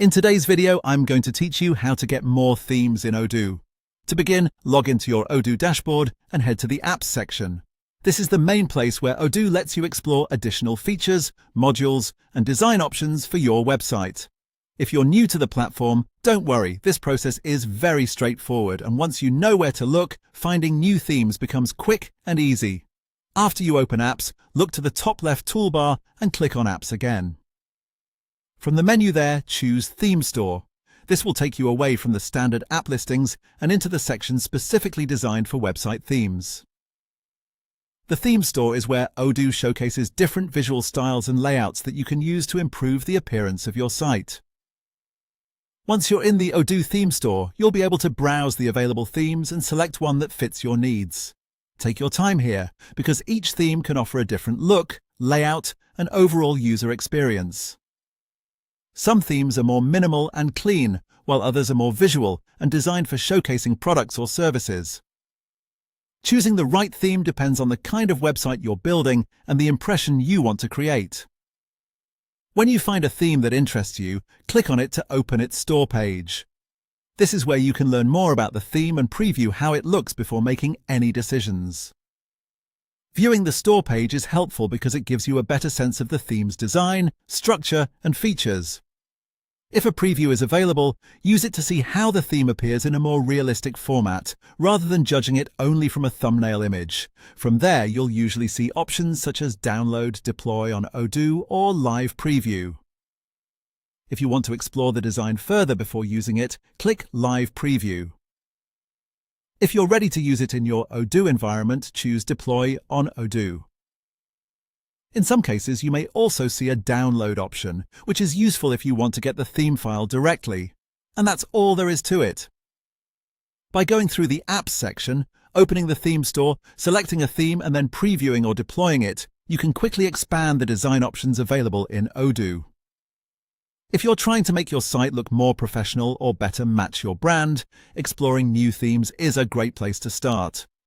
In today's video, I'm going to teach you how to get more themes in Odoo. To begin, log into your Odoo dashboard and head to the Apps section. This is the main place where Odoo lets you explore additional features, modules, and design options for your website. If you're new to the platform, don't worry, this process is very straightforward, and once you know where to look, finding new themes becomes quick and easy. After you open Apps, look to the top left toolbar and click on Apps again. From the menu there, choose Theme Store. This will take you away from the standard app listings and into the section specifically designed for website themes. The Theme Store is where Odoo showcases different visual styles and layouts that you can use to improve the appearance of your site. Once you're in the Odoo Theme Store, you'll be able to browse the available themes and select one that fits your needs. Take your time here, because each theme can offer a different look, layout, and overall user experience. Some themes are more minimal and clean, while others are more visual and designed for showcasing products or services. Choosing the right theme depends on the kind of website you're building and the impression you want to create. When you find a theme that interests you, click on it to open its store page. This is where you can learn more about the theme and preview how it looks before making any decisions. Viewing the store page is helpful because it gives you a better sense of the theme's design, structure, and features. If a preview is available, use it to see how the theme appears in a more realistic format, rather than judging it only from a thumbnail image. From there, you'll usually see options such as Download, Deploy on Odoo, or Live Preview. If you want to explore the design further before using it, click Live Preview. If you're ready to use it in your Odoo environment, choose Deploy on Odoo. In some cases, you may also see a download option, which is useful if you want to get the theme file directly. And that's all there is to it. By going through the Apps section, opening the Theme Store, selecting a theme and then previewing or deploying it, you can quickly expand the design options available in Odoo. If you're trying to make your site look more professional or better match your brand, exploring new themes is a great place to start.